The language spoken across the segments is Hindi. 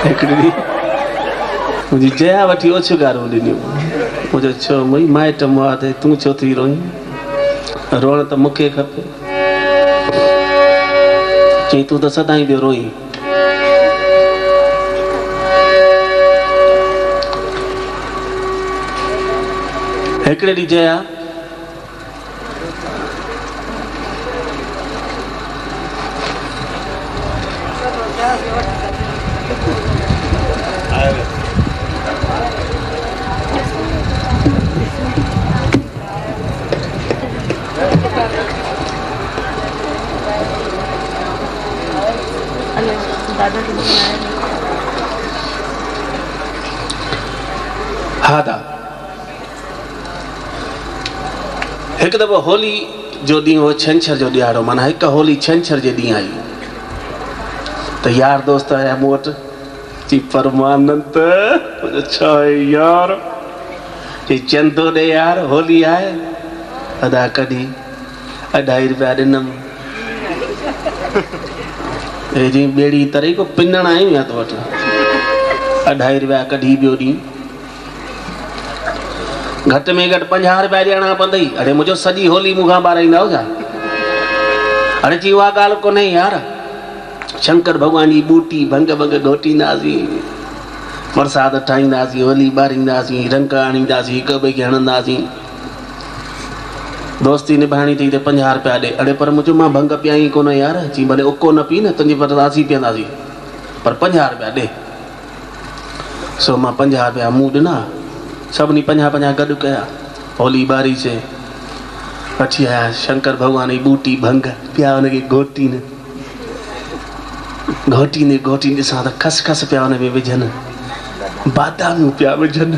हिकिड़ी मुंहिंजी जया वठी ओछियूं ॻाल्हियूं ॾिनियूं। मुंहिंजो छो मई माइट मुआ ते तूं छो थी रोई? रोअण त मूंखे खपे। चई तूं त सदाईं पियो रोई। हिकिड़े ॾींहुं जया हा दा हिकु दफ़ो होली जो ॾींहुं हो छंछर जो ॾियारो, माना हिकु होली छंछर जे ॾींहुं आई त यार दोस्त आया मूं वटि। चई परमानंद छा यार, चई चंदो ॾे यार, होली आहे। अदा कढी 2.5 रुपया ॾिनमि। हे जी ॿेड़ी तरे को पिनण आयूं या तो वटि 2.5 रुपया कढी ॿियो ॾींहुं। घटि में घटि 50 रुपया ॾियणा पवंदई। अरे मुंहिंजो सॼी होली मूंखां ॿाराईंदा हो छा? अरे चई उहा ॻाल्हि कोन्हे यार, शंकर भॻवान जी बूटी भंग भंग घोटींदासीं, प्रसाद ठाहींदासीं, होली ॿारींदासीं, रंग आणींदासीं, हिक ॿिए खे हणंदासीं, दोस्ती निभाइणी अथई त 50 रुपया ॾे। अड़े पर मुंहिंजो मां भंग पियाई कोन यार। चई भले उको न पी न, तुंहिंजी परदासी पीअंदासीं, पर 50 रुपया ॾे। सो मां 50 रुपया मूं ॾिना। सभिनी 50-50 गॾु कया, होली ॿारीसीं, वठी आया शंकर भॻवान जी बूटी भंग पिया हुनखे घोटीनि ॾिसां त खसखस पिया हुन में विझनि, बादामियूं पिया विझनि,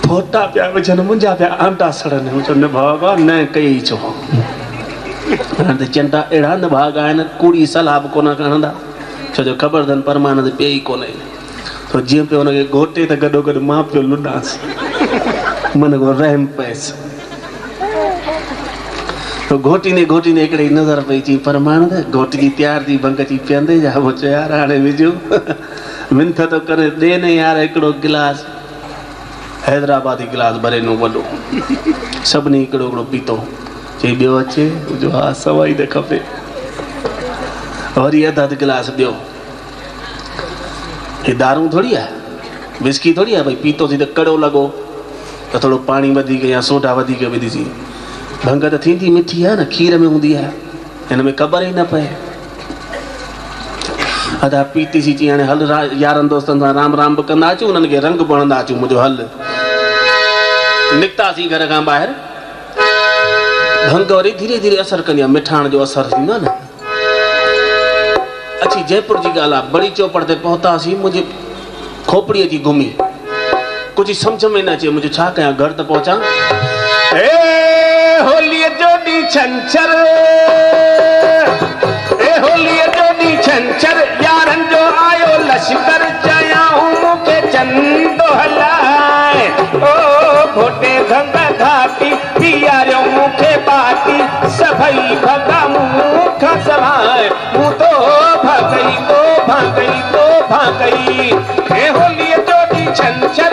फोटा पिया विझनि, मुंहिंजा पिया आंटा सड़नि। न भागा न कई छो, हाणे त चंटा अहिड़ा न भाग आहिनि, कूड़ी सलाह बि कोन खणंदा, छो जो ख़बर अथनि परमानंद पिए ई कोन्हे। तो जीअं पियो हुनखे घोटे त गॾो मां पियो लुॾांसि, मन को रहम पएसि। तो घोटींदे हिकिड़े नज़र पई। चई परमानंद घोटी तयारु थी भंग थी पीअंदे जा? मूं चयो यार हाणे विझूं, मिंथ तो करे ॾे न यार हिकिड़ो गिलास। हैदराबादी गिलास भरे नो वॾो, सभिनी हिकिड़ो हिकिड़ो पीतो। चई ॿियो अचे? जो हा सवाई त खपे। वरी अधु गिलास ॿियो। हे दारू थोड़ी आहे, विस्की थोड़ी आहे भई पीतोसीं त कड़ो लॻो त थोरो पाणी वधीक या सोडा वधीक विझीसीं। भंग त थींदी मिठी आहे न, खीर में हूंदी आहे, हिन में ख़बर ई न पए। अदा पीतीसीं। चई हाणे हल यारनि दोस्तनि सां राम राम बि कंदा अचूं, उन्हनि खे रंग बि हणंदा अचूं। मुंहिंजो हल निकितासीं घर खां ॿाहिरि। भंग वरी धीरे धीरे असरु कंदी आहे, मिठाण जो असरु थींदो आहे न। अची जयपुर जी ॻाल्हि आहे, बड़ी चौपड़ ते पहुतासीं। मुंहिंजी खोपड़ी अची घुमी, कुझु सम्झ में न अचे मुंहिंजो छा कयां। घर त पहुचां, होलीअ जो ॾींहुं छंछर, होलीअ जो ॾींहुं छंछर, यारनि जो आयो लश्कर, चयाऊं मूंखे चंदो हलाए, ओ घोटे भंग घाटी, पीआरियो मूंखे बाटी, सभई भॻा मूंखां सवाइ, मूं तो भागई, हे होलीअ जो ॾींहुं छंछर।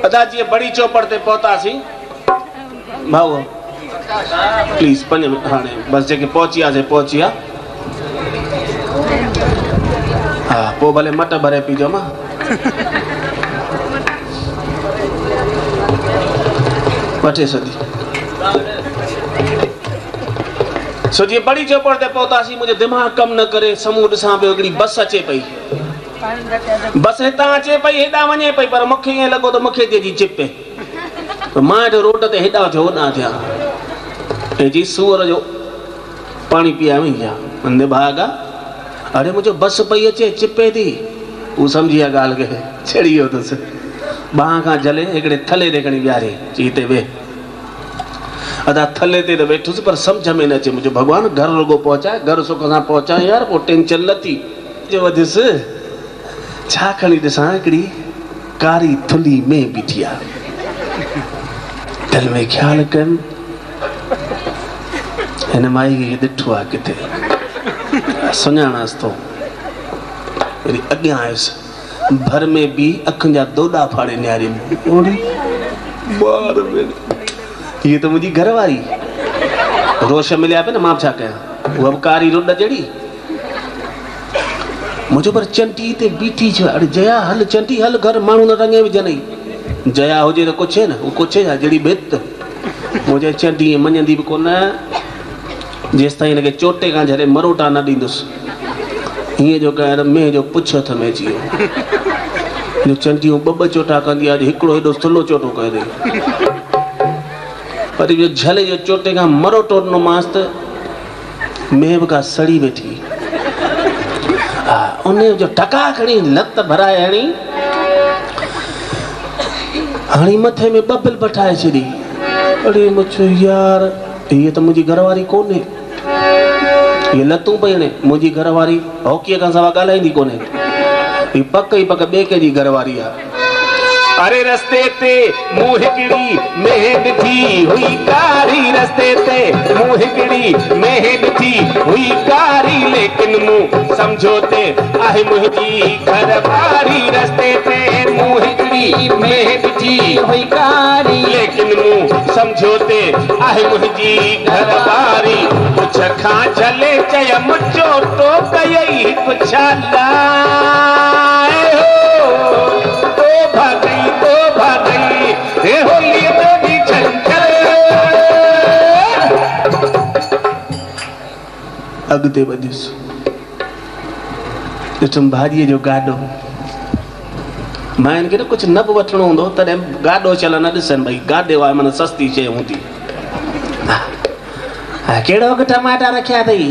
अदा जी बड़ी चौपड़ ते पहुतासीं। भाऊ प्लीज 5 मिनट हाणे बस, जेके पहुची विया। हा पोइ भले मट भरे पीजो मां। वठे सो जीअं बड़ी चौपड़ ते पहुतासीं, मुंहिंजो दिमाग़ कमु न करे, साम्हूं ॾिसां पियो हिकिड़ी बस अचे पई। बस हितां अचे पई, हेॾां वञे पई, पर मूंखे ईअं लॻो त मूंखे थी चिपे। मां हेॾो रोड ते हेॾां थियो होॾां थियां। हे जी सूअर जो पाणी पीआवीं छा? अंधे भाग आहे। अरे मुंहिंजो बस पई अचे, चिपे थी। हू सम्झी विया ॻाल्हि खे, छेड़ी वियो अथसि। बांह खां झले हिकिड़े थले ते खणी वियारे। चई हिते वेह। अदा थले ते त वेठुसि, पर सम्झ में न अचे। मुंहिंजो भॻवानु घर रुगो पहुचाए, घर सुख सां पहुचाए यार, पोइ टेंशन न थी। जो वधियुसि छा खणी ॾिसां, हिकिड़ी कारी थुली में बीठी आहे। दिलि में ख़्यालु कनि हिन माई खे ॾिठो आहे किथे सुञाणासि थो वरी अॻियां आयुसि भर में बि अखियुनि जा दोॾा फाड़े निहारियमि हीअ त मुंहिंजी घरवारी रोश मिलिया पिया न मां छा कयां उहा बि कारी रुॾ जहिड़ी मुंहिंजो पर चंटी ते बीठी छो अरे जया हल चंटी हल घर माण्हू न रंगे विझनि जया हुजे त कुझु न उहो कुझु आहे जहिड़ी भित मुंहिंजे चंटी मञंदी बि कोन जेसि ताईं हिनखे चोटे खां झरे मरोटा न ॾींदुसि हीअं जो कयां में जो पुछ हथ में अची वियो चंटियूं ॿ चोटा कंदी आहे हिकिड़ो हेॾो थुल्हो चोटो करे वरी इहो झले जो चोटे खां मरोटो ॾिनोमांसि त मेव खां सड़ी वेठी हा उन जो टका खणी लत भराए हणी हाणे मथे में बबिल पठाए छॾी अड़े मुछो यार हीअ त मुंहिंजी घरवारी कोन्हे हीअ लतूं पई हणे मुंहिंजी घरवारी हॉकीअ खां सवाइ ॻाल्हाईंदी कोन्हे हीअ पक ई पक ॿिए कंहिंजी घरवारी आहे अरे रस्ते ते मूं हिकिड़ी मेह ॾिठी हुई कारी रस्ते ते मूं हिकिड़ी मेह ॾिठी हुई कारी लेकिन मूं सम्झो ते आहे मुंहिंजी घरवारी रस्ते ते मूं हिकिड़ी मेह ॾिठी हुई कारी लेकिन मूं सम्झो ते आहे मुंहिंजी घरवारी पुछ खां झले चयमि चोटो कयई हिकु छालाए हो भागई हे होली में भी छंछर अॻिते वधियुसि ॾिठुमि भाॼीअ जो गाॾो मां हिनखे न कुझु न बि वठिणो हूंदो तॾहिं गाॾो चल न ॾिसनि भई गाॾे वारे माना सस्ती शइ हूंदी कहिड़ो अघु टमाटा रखिया अथई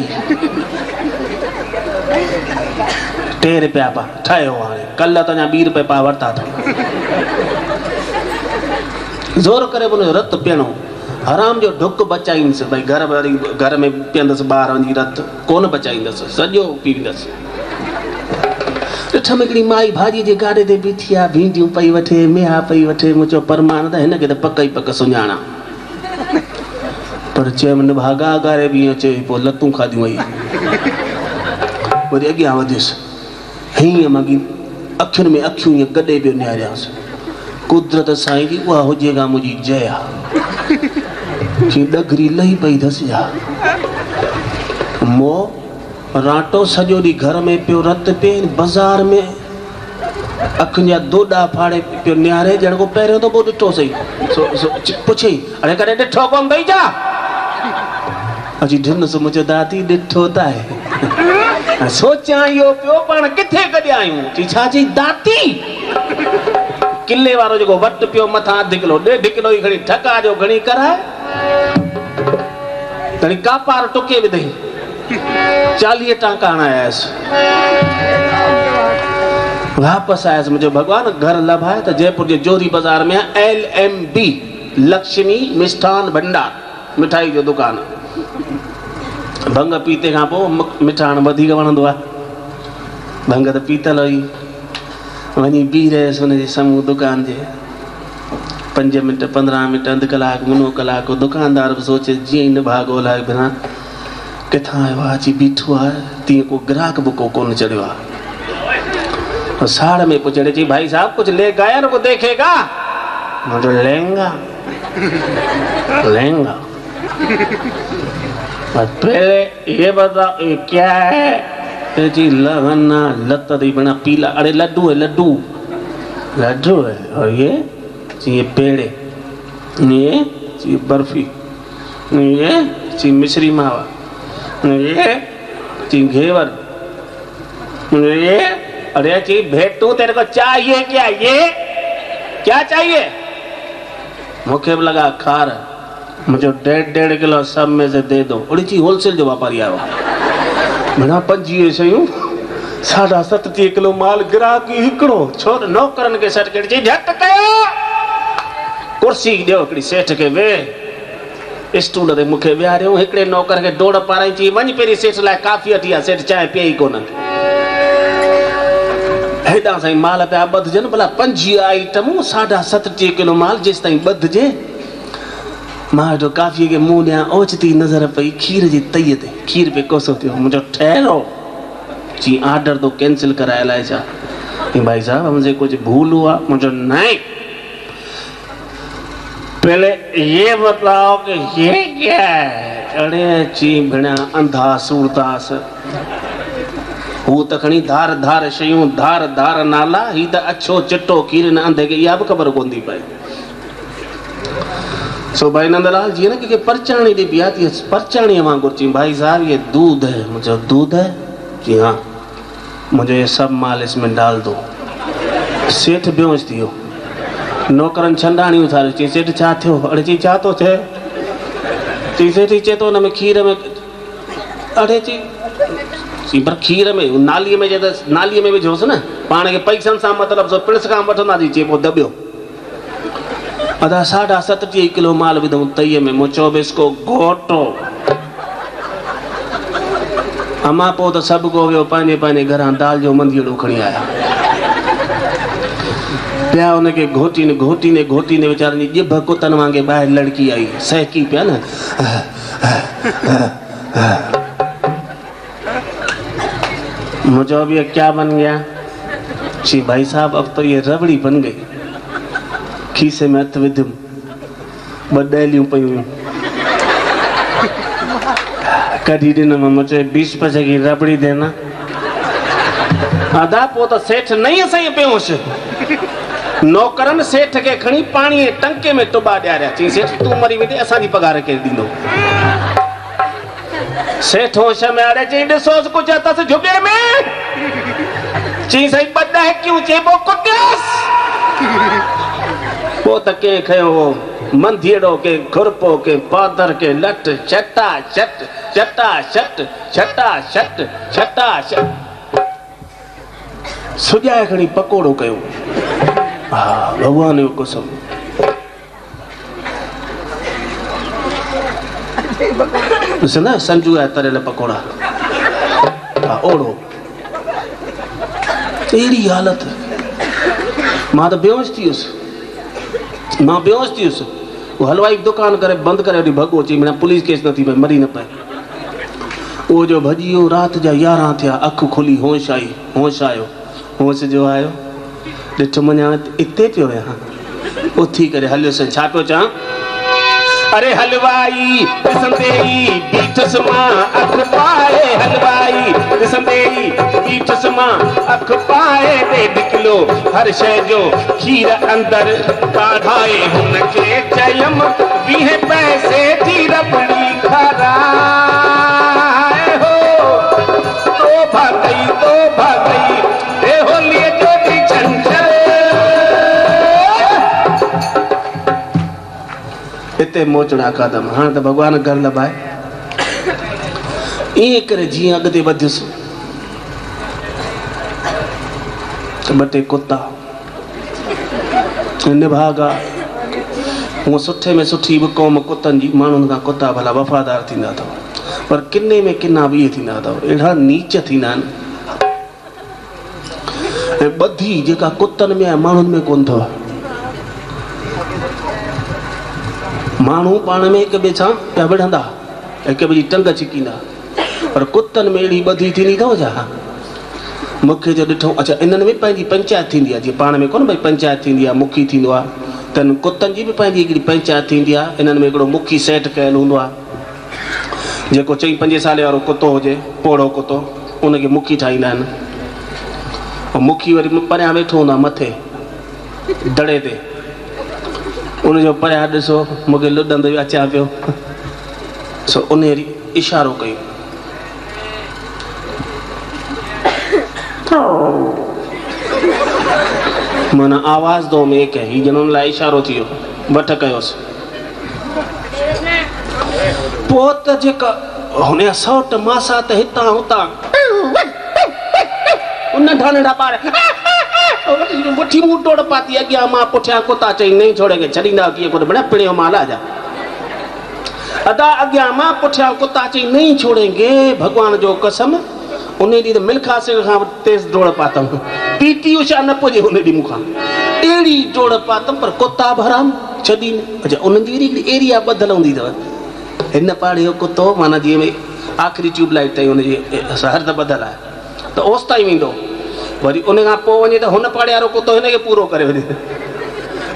2 रुपया पा ठाहियो हाणे कल्ह त अञा 2 रुपए पा वरिता अथऊं ज़ोर करे बोलो रत पीअणो हराम जो ढुक बचाईंदसि भई घर में पीअंदसि ॿारनि जी रत कोन बचाईंदसि सॼो पींदसि ॾिठमि हिकिड़ी माई भाॼी जे गाॾे ते बीठी आहे भींडियूं पई वठे मेहा पई वठे मुंहिंजो परमान त हिनखे त पक ई पक सुञाणा पर चयमि न भागा गारे बि ईअं चए पोइ लतूं खाधियूं वई वरी अॻियां वधियुसि हीअं मगी अखियुनि में अखियूं ईअं गॾे पियो निहारियासि कुदरत साईं जी उहा हुजे का मुंहिंजी जया की डगरी लही पई धसिया मो राटो सॼो ॾींहुं घर में पियो रत पे बाज़ार में अखियुनि जा दोॾा फाड़े पियो निहारे ॼण को पहिरियों दफ़ो ॾिठो सही पुछई अरे कॾहिं ॾिठो कोन भई जा अची ढिनसि मुंहिंजो दादी ॾिठो त आहे सोचां इहो पियो पाण किथे गॾिया आहियूं चई छा चई दाती किले वारो जेको वट पियो मथां 1/2 किलो 1.5 किलो ई खणी ठका जो घणी कराए घणी कापार टुके विधई 40 टांका हणायसि वापसि आयसि मुंहिंजो भॻवान घर लभाए त जयपुर जे जोरी बाज़ार में LMB लक्ष्मी मिष्ठान भंडार मिठाई जो दुकानु भंग पीते खां पोइ मिठाण वधीक वणंदो आहे भंग त पीतल हुई वञी बीह रहियसि हुनजे साम्हूं दुकान जे 5 मिंट 15 मिंट 1/2 कलाक मुनो कलाक दुकानदार बि सोचे जीअं ई न भाग ओलाए बिना किथां आयो आहे अची बीठो आहे तीअं को ग्राहक बि कोन चढ़ियो आहे साड़ में पुछड़े चई भाई साहब कुछ ले गया ना को देखेगा मुझे लहंगा पहले ये बताओ ये क्या है जी लगना लत दी बना पीला अरे लड्डू है लड्डू है और ये पेड़े ये बर्फी ये मिश्री मावा ये घेवर ये अरे ची भेटू तेरे को चाहिए क्या ये क्या चाहिए मुखे भी लगा खार मुझे 1.5 किलो सब में से दे दो और ची होलसेल जो व्यापारी आयो मना 25 शयूं 7.5 किलो माल ग्राहक हिकड़ो छोर नौकरन के सर्किट जी झट कयो कुर्सी दियो हिकड़ी सेठ के वे स्टूल ते मुखे विहारियो हिकड़े नौकर के डोड़ पाराई ची वञ पेरी सेठ लाइ काफी अठी आ सेठ चाय पिए कोन हेॾा साईं माल पिया ॿधजनि भला 25 आइटमूं 7.5 किलो माल जेसि ताईं ॿधजे मां जो काफ़ी के मुंह ॾियां ओचिती नज़र पई खीर जी तईअ ते खीर पे कोसो थियो मुंहिंजो ठहरो जी आर्डर तो कैंसिल कराए लाए छा भाई साहब मुझे कुछ भूल हुआ मुझे नहीं पहले ये बताओ कि ये क्या है अरे ची भेणा अंधा सूरदास हू त खणी धार धार शयूं धार धार नाला ही त अछो चिट्टो खीर न अंधे के इहा बि ख़बर कोन थी पए सो भाई नंदलाल जी ना कि परचाणी दी बिया थी परचाणी वांगुर चई भाई साहब ये दूध है मुझे दूध है जी हाँ मुझे ये सब माल इसमें डाल दो सेठ बेहोश थियो नौकरन छंडाणी उथारियो चई सेठ छा थियो अड़े चई छा तो थे चई सेठ चए तो हुन में खीर में अड़े चई पर खीर में नालीअ में जे नालीअ में विझोसि न पाण खे पैसनि सां मतिलबु सो पिड़स खां वठंदासीं चए पोइ दॿियो अदा 37.5 किलो माल विधऊं तईअ में मूं चयो बि इसको घोटो अमा पोइ त सभु को वियो पंहिंजे पंहिंजे घरां दाल जो मंदीअड़ो खणी आया पिया हुनखे घोटीने घोटीने घोटीने वीचारनि जी ॼिभ कुतनि वांगुरु ॿाहिरि लड़की आई सहकी पिया न मूं चयो बि क्या बन गया जी भाई साहब अब तो ये रबड़ी बन गई खीसे में हथ विधुमि 2 ॾेलियूं पयूं कढी ॾिनमि मूं चयो 20 पैसे की रबड़ी देना अदा पोइ त सेठ नहीं असांखे पियोसि नौकरनि सेठ खे खणी पाणी जे टंके में टुॿा ॾियारिया चई सेठ तूं मरी वेंदे असांजी पघार केरु ॾींदो सेठ होश में आड़े चई ॾिसोसि कुझु अथसि झुॻे में चई साईं 2 ॾहकियूं चइबो कुटियसि पोइ त कंहिं खयो हो मंधीड़ो के खुरपो के पादर के लट चटा चट चटा चट चटा चट चटा चट सुॼाए खणी पकोड़ो कयो हा भॻवान जो कसम ॾिस न संजू जा तरियल पकोड़ा हा ओड़ो अहिड़ी हालत मां त बेहोश थी वियुसि मां बेहोश थी वियुसि वो हलवाई दुकान करे बंदि करे वठी भॻो अची माना पुलिस केस न थी पए मरी न पए उहो जो भॼी वियो राति जा 11 थिया अखि खुली होश आई होश आयो होश जो आयो ॾिठो मञा हिते पियो आहियां उथी करे हलियोसि छा पियो चवां अरे हलवाई ॾिसंदे ई बीठसि मां अखि पाए हलवाई ॾिसंदे ई बीठसि मां अखि पाए 1.5 किलो हर शइ जो खीर अंदरि काढाए हुनखे चयमि 20 पैसे जी रबड़ी खाराए हो तो भागई हे होलीअ जो बि छंछर हिते मोचड़ा कादम हाणे त भॻवान घर लभाए ईअं करे जीअं अॻिते वधियुसि त 2 टे कुता निभागा हूअं सुठे में सुठी बि क़ौम कुतनि जी माण्हुनि खां कुता भला वफ़ादार थींदा अथव पर किने में किना बि इहे थींदा अथव अहिड़ा नीच थींदा आहिनि ऐं ॿधी जेका कुतनि में आहे माण्हुनि में कोन अथव माण्हू पाण में हिक ॿिए सां पिया विढ़ंदा हिक ॿिए जी टंग छिकींदा पर कुतनि में अहिड़ी ॿधी थींदी अथव छा मूंखे जो ॾिठो अच्छा इन्हनि में पंहिंजी पंचायत थींदी आहे जीअं पाण में कोन भई पंचायत थींदी आहे मुखी थींदो आहे त कुतनि जी बि पंहिंजी हिकिड़ी पंचायत थींदी आहे इन्हनि में हिकिड़ो मुखी सेट कयलु हूंदो आहे जेको 4-5 साल वारो कुतो हुजे पोड़ो कुतो उनखे मुखी ठाहींदा आहिनि ऐं मुखी वरी परियां वेठो हूंदो आहे मथे दड़े ते उनजो परियां ॾिसो मूंखे लुॾंदो अचां पियो सो उन इशारो कयो माना आवाज़ दो में एक है जिन्होंने लाइ इशारो थियो वठ कयोसि पोइ त जेका हुन सौट मासा त हितां हुतां उन ढानड़ा ॿार वठी मूं डोड़ पाती अॻियां मां पुठियां कुता चई नहीं छोड़ेंगे छॾींदा कीअं कोन बड़ा पिणियो माल आजा अदा अॻियां मां पुठियां कुता चई नहीं छोड़ेंगे भगवान जो कसम उन ॾींहुं त मिल्खा सिंह खां तेज़ डोड़ पातमि पीटी उषा न पुॼे हुन ॾींहुं मूंखां अहिड़ी डोड़ पातमि पर कुता बि हराम छॾी अच्छा उन्हनि जी हिकिड़ी एरिया ॿधल हूंदी अथव हिन पाड़े जो कुतो माना जीअं भई आख़िरी ट्यूबलाइट ताईं हुनजी हर त ॿधल आहे त ओसि ताईं वेंदो वरी उन खां पोइ वञे त हुन पाड़े वारो कुतो हिनखे पूरो करे वञे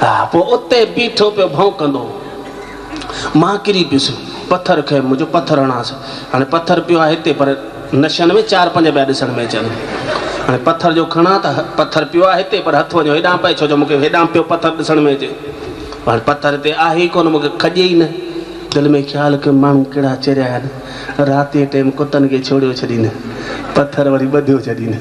हा पोइ उते बीठो पियो भौंकंदो मां किरी पियुसि पथर खंयमि मुंहिंजो पथर हणांसि हाणे पथर पियो आहे हिते पर नशनि में 4-5 ॿिया ॾिसण में अचनि हाणे पथर जो खणा त पथर पियो आहे हिते पर हथु वञो हेॾां पए छो जो मूंखे हेॾां पियो पथर ॾिसण में अचे हाणे पथर हिते आहे ई कोन मूंखे खॼे ई न दिलि में ख़्यालु कयो माण्हू कहिड़ा चरिया आहिनि राति जे टाइम कुतनि खे छोड़ियो छॾीनि पथर वरी ॿधियो छॾीनि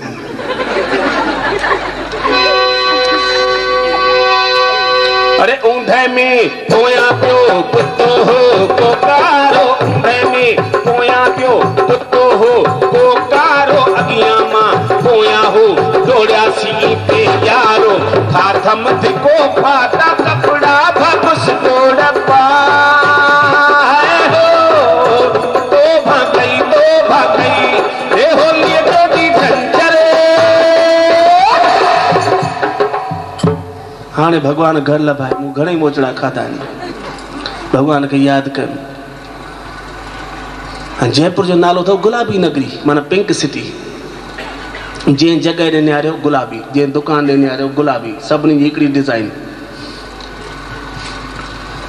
अरे ऊंधे में पोयां पियो कुतो हो कोकारो ऊंधे में पोयां पियो कुतो हो कोकारो अॻियां मां पोयां हो दौड़ियासी पे यारो फाथम धिको फाटा कपड़ा भगुस दौड़ पाए हो तो भागई ए होली तोड़ी झंझरे हाणे भगवान घर लभाए मूं घणेई मोचड़ा खाधा आहिनि भगवान खे यादि कयो जयपुर जो नालो अथव गुलाबी नगरी माना पिंक सिटी जंहिं जॻह ॾे निहारियो गुलाबी जंहिं दुकान ॾे निहारियो गुलाबी सभिनी जी हिकिड़ी डिज़ाइन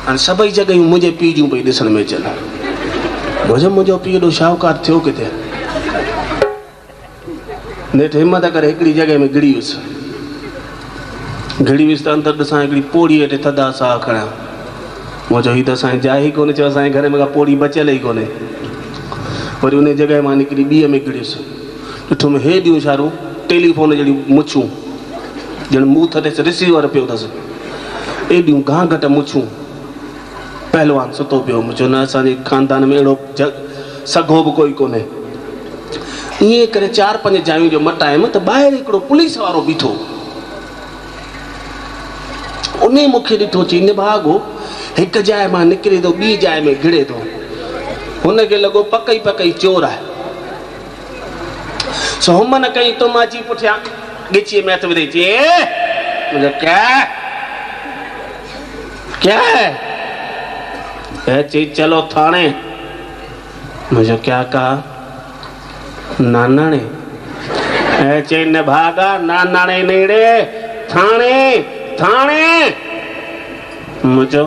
हाणे सभई जॻहियूं मुंहिंजे पीउ जूं पई ॾिसण में अचनि मुंहिंजो पीउ एॾो शाहूकार थियो किथे नेठि हिमत करे हिकिड़ी जॻह में गिड़ी वियुसि त अंदरि ॾिसां हिकिड़ी पोड़ी हेठि थधा साह खणिया मां चयो हीअ त असांजी जाइ ई कोन्हे चयो असांजे घर में का पोड़ी बचियल ई कोन्हे वरी उन जॻह मां निकिरी ॿीअ में गिड़ियुसि ॾिठो में हेॾियूं छारूं टेलीफोन जहिड़ियूं मुछूं ॼण मूं थधे रिसीवर पियो अथसि एॾियूं घाघट मुछूं पहलवान सुतो पियो मूं चयो न असांजे ख़ानदान में अहिड़ो सघो बि कोई कोन्हे ईअं करे 4-5 जायूं जो मटायमि त ॿाहिरि हिकिड़ो पुलिस वारो बीठो उन मूंखे ॾिठो चई निभागो हिकु जाइ मां निकिरे थो ॿी जाइ में घिड़े थो हुनखे लॻो पकई चोर आहे सो हुम न कई तुम अची पुठियां ॻिचीअ में हथ विधई चई क्या है चई चलो थाणे मुझे क्या कहा नानाणे चई निभागा नानाणे नेड़े थाणे मुझो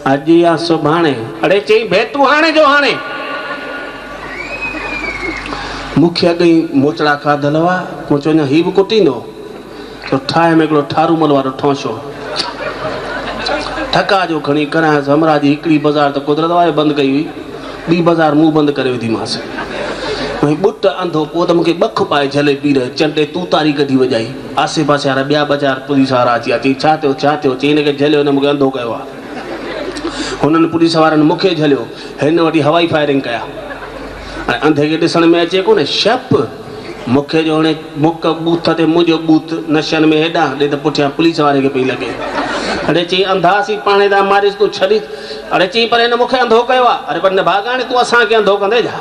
अॼु या सुभाणे अड़े चई भे तूं हाणे जो हाणे मूंखे अॻ ई मोचड़ा खाधल हुआ मूं चयो हीअ बि कुटींदो त ठाहे में हिकिड़ो ठारूमल वारो ठोंशो ठका जो खणी करायसि हमरा जी हिकिड़ी बाज़ार त कुदरत वारे बंदि कई हुई ॿी बाज़ार मूं बंदि करे विधीमांसि बुट अंधो पोइ त मूंखे ॿख पाए झले पी रहे चंडे तूं तारी कढी वॼाई आसे पासे वारा ॿिया बाज़ार पुलिस वारा अची विया चई छा थियो चई हिनखे झलियो हिन मूंखे अंधो कयो आहे हुननि पुलिस वारनि मूंखे झलियो हिन वटि हवाई फायरिंग कया ऐं अंधे खे ॾिसण में अचे कोन्हे शप मूंखे जो हाणे मुक बूथ ते मुंहिंजो बूथ नशनि में हेॾां ॾे त पुठियां पुलिस वारे खे पई लॻे अड़े चई अंधासीं पाणे था मारिस तूं छॾी अड़े चई पर हिन मूंखे अंधो कयो आहे अड़े पर न भाॻाणे तूं असांखे अंधो कंदे छा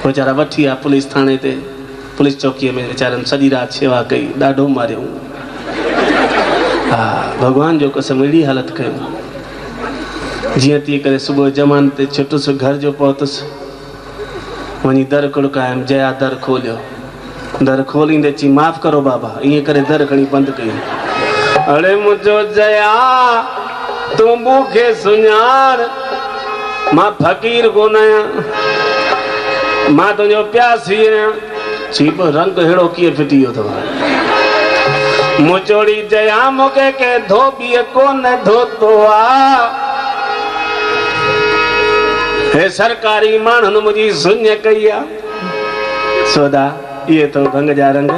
वीचारा वठी विया पुलिस थाणे ते पुलिस चौकीअ में वीचारनि सॼी राति शेवा कई ॾाढो मारियऊं हा भॻवान जो कसम अहिड़ी हालत कयो जीअं तीअं करे सुबुह जमान ते छुटुसि घर जो पहुतुसि वञी दर खुड़कायमि जया दर खोलियो दर खोलींदे चई माफ़ करो बाबा ईअं करे दर खणी बंदि कई अड़े मुंहिंजो जया तूं मूंखे सुञाण मां फ़क़ीर कोन आहियां मां तुंहिंजो प्यासी आहियां चई पोइ रंग अहिड़ो कीअं फिटी वियो अथव मुचोड़ी जया मूंखे के धोबीअ कोन धोतो आहे हे सरकारी माण्हुनि मुंहिंजी सुञ कई आहे सोदा इहे तो भंग जा रंग